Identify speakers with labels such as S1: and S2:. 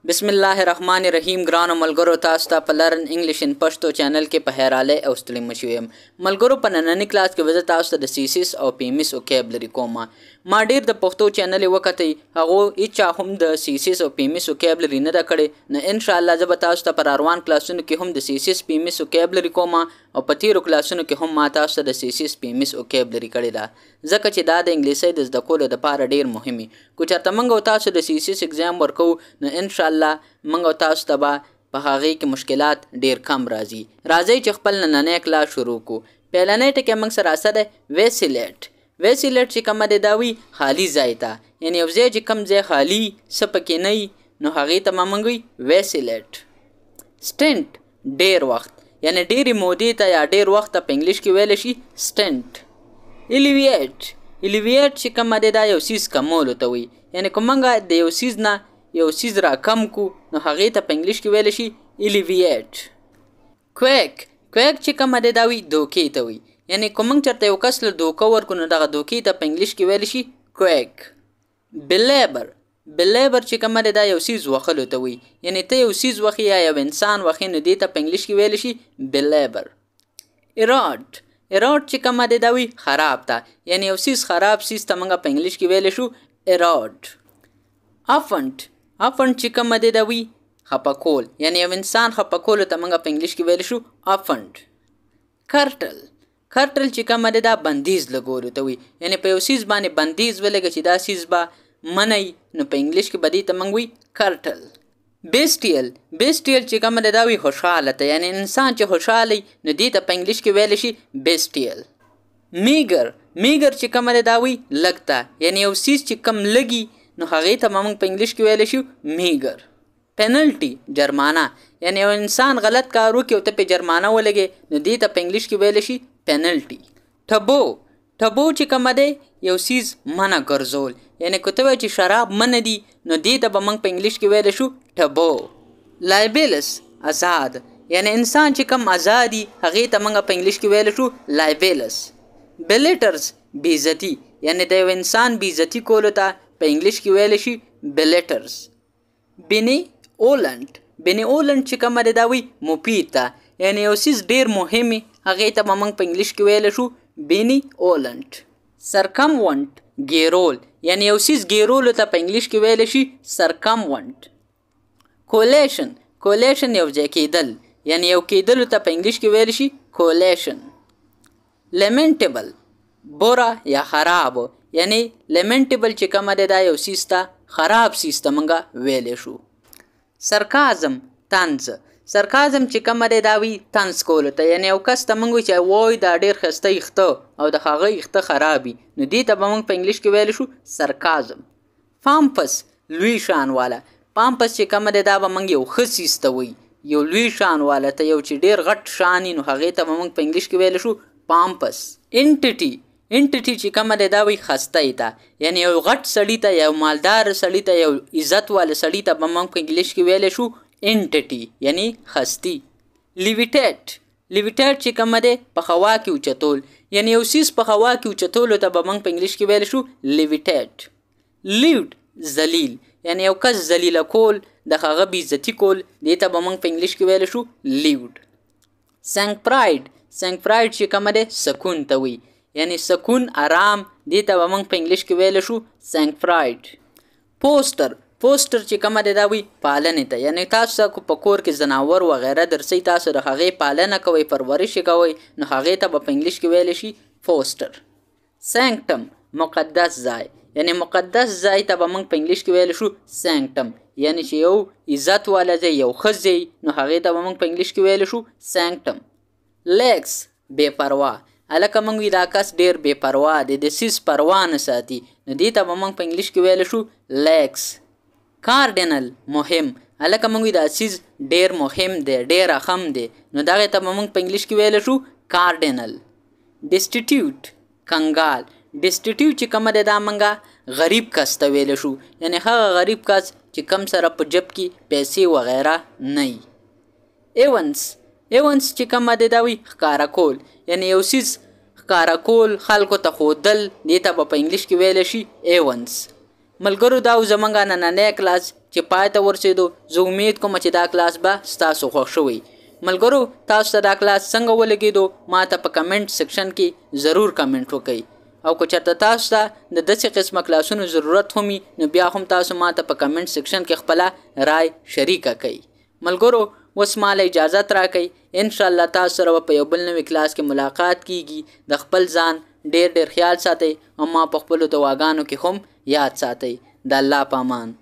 S1: بسم الله الرحمن الرحیم. ګرانو ملګرو، تاسو ته په لرن انګلیش ان پښتو چینل کې په هراله او ستړي مشو یم. ملګرو، په نننۍ کلاس کې وزه تاسو ته د سیسیس او پیمس وکیبلري کومه. ما ډیر د پښتو چینل وکتي، هغه هیڅ هم د سیسیس او پیمس وکیبلري نه ده کړې. نه ان شاء الله زه به تاسو ته پر روان کلاسونو کې هم د سیسیس پیمس وکیبلري کومه او په تیرو کلاسونو کې هم ما تاسو ته د سیسیس پیمس وکیبلري کړې ده، ځکه چې دا د انګلیسي د زده کولو لپاره ډیر مهمه. کو چېرته موږ او تاسو د سیسیس اگزام ورکو، نو ان شاء الله موږ تاسو ته به په هغې کې مشکلات ډیر کم راځي. راځئ چې خپل نننی کلاس شروع کړو. پیلنی ټکی موږ سره څه دی؟ ویسیلیټ. ویسیلیټ چې کومه دی دا وي خالي ځای ته، یعنې یو ځای چې کوم ځای خالي څه پکې نه وي نو هغې ته به موږ وي ویسیلیټ. سټنټ ډیر وخت، یعنې ډیرې مودې ته یا ډیر وخت ته په انګلیش کې ویلی شي سټنټ. الیویټ. الیویټ چې کومه دی دا یو څیز کمولو ته وي، یعنې که موږ د یو څیز نه یو څیز را کم کو نو هغې ته په انګلیش کې ویلی شي الیویټ. کویک. کویک چې کومه دی دا وي دوکې ته وي، یعنې که موږ چېرته یو کس له دوکه ورکړو نو دغه دوکې ته په انګلیش کې ویلی شي کویک. بلیبر. بلیبر چې کومه دی دا یو څیز وخلو ته وي، یعنې ته یو څیز وخې یا یو انسان وخې نو دې ته په انګلیش کې ویلی شي بلیبر. ایراډ. ایراډ چې کومه دی دا وي خراب ته، یعنې یو څیز خراب څیز ته موږ په انګلیش کې ویلی شو ایراډ. افنټ. افنټ چې کومه دی دا وي خفه کول، یعنې یو انسان خفه کولو ته موږ په انګلیش کې ویلی شو افنټ. کرټل. کرټل چې کومه دی دا بندیز لګولو ته وي، یعنې په یو څیز باندې بندیز ولګه چې دا څیز به منی نو په انګلیش کې به دې ته موږ وي کرټل. بیسټیل. بیسټیل چې کومه دی دا وي خوشحاله ته، یعنې انسان چې خوشحاله نو دې ته په انګلیش کې ویلی شي بیسټیل. میګر. میګر چې کومه دی دا وي لږ ته، یعنې یو څیز چې کم لګي نو هغې ته به موږ په انګلیش کې ویلی شو میګر. پینلټي جرمانه، یعنې یو انسان غلط کار وکړي او ته پې جرمانه ولګې نو دې ته په انګلیش کې ویلی شي پینلټي. ټبو. ټبو چې کومه دی یو څیز منع ګرځول، یعنې که ته وایې چې شراب منع دي نو دې ته به موږ په انګلیش کې ویلی شو ټبو. لایبیلس آزاد، یعنې انسان چې کم آزاد دي هغې ته موږ په انګلیش کې ویلی شو لایبیلس. بلیټرز بېعزتي، یعنې د یو انسان بېعزتي کولو ته په انګلیش کې ویلی شي بلیټرز. بینی اولنټ. بینی اولنټ چې کومه دی دا وي مفید ته، یعنې یو څیز ډېر مهم وي هغې ته به موږ په انګلیش کې ویلی شو بینی اولنټ. سرکمونټ ګیرول، یعنې یو څیز ګیرولو ته په انګلیش کې ویلی شي سرکمونټ. کولیشن. کولیشن یو ځای کېدل، یعنې یو کېدلو ته په انګلیش کې ویلی شي کولیشن. لیمنټیبل بوره یا خراب، یعنې لیمنټیبل چې کومه دی دا یو څیز ته خراب څیز ته موږ ویلی شو. سرکازم طنز. سرکازم چې کومه دی دا وي طنز کولو ته، یعنې یو کس ته موږ وایو چې وای دا ډېر ښایسته ایخته او د هغه ایخته خراب وي نو دې ته به موږ په انګلیش کې ویلی شو سرکازم. پامپس لوی شان والا. پامپس چې کومه دی دا به موږ یو ښه څیز ته وایو، یو لوی شان والا ته، یو چې ډېر غټ شان وي نو هغې ته به موږ په انګلیش کې ویلی شو پامپس. انټیټي. انټیټي چې کومه دی دا وي خستی ته، یعنې یو غټ سړي ته، یو مالدار سړي ته، یو عزت والا سړي ته به موږ په انګلیش کې ویلی شو انټیټي، یعنې خستی. لیویټیټ. لیویټیټ چې کومه دی په هوا کې اوچتول، یعنې یو څیز په هوا کې اوچتولو ته به موږ په انګلیش کې ویلی شو لیویټیټ. لیوډ ذلیل، یعنې یو کس ذلیله کول، د هغه بېعزتي کول، دې ته به موږ په انګلیش کې ویلی شو لیوډ. سنګپرایډ. سنګپرایډ چې کومه دی سکون ته وي، یعنې سکون آرام، دې ته به موږ په انګلیش کې ویلی شو سنګپرایډ. پوسټر. پوسټر چې کومه دی دا وي پالنې ته، یعنې تاسو په کور کې ځناور وغیره درسئ، تاسو د هغې پالنه کوئ، پرورش یې کوئ نو هغې ته به په انګلیش کې ویلی شي پوسټر. سینکټم مقدس ځای، یعنې مقدس ځای ته به موږ په انګلیش کې ویلی شو سینکټم، یعنې چې یو عزت والا ځای، یو ښه ځای نو هغې ته به موږ په انګلیش کې ویلی شو سینکټم. لیکس بې پروا. هلکه موږ وي دا کس ډېر بې پروا دی، د څیز پروا نه ساتي نو دې ته به موږ په انګلیش کې ویلی شو لیکس. کارډینل مهم. هلکه موږ وي دا څیز ډېر مهم دی، ډېر اهم دی نو دغې ته به موږ په انګلیش کې ویلی شو کارډینل. ډسټیټیوټ کنګال. ډسټیټیوټ چې کومه دی دا موږ غریب کس ته ویلی شو، یعنې هغه غریب کس چې کم سره په جب کې پیسې وغیره نه وي. ایونس. ایونس چې کومه دی دا وي ښکاره کول، یعنې یو څیز ښکاره کول، خلکو ته ښودل، دې ته به په انګلیش کې ویلی شي ایونس. ملګرو دا زمونږ نننی کلاس چې پای ته ورسېدو. زه امید کوم چې دا کلاس به ستاسو خوښ شوی. ملګرو تاسو ته دا کلاس څنګه ولګېدو ما ته په کمنټ سیکشن کې ضرور کمنټ وکړئ. او که چېرته تاسو ته د داسې قسمه کلاسونو ضرورت هم وي نو بیا هم تاسو ما ته په کمنټ سیکشن کې خپله رای شریکه کړئ. ملګرو اوس ماله اجازت راکئ. انشاءالله تاسو سره په یو بل نوي کلاس کې ملاقات کیږي. د خپل ځان ډیر خیال ساتئ او ما په خپلو دعاګانو کې هم یاد ساتئ. د الله په امان.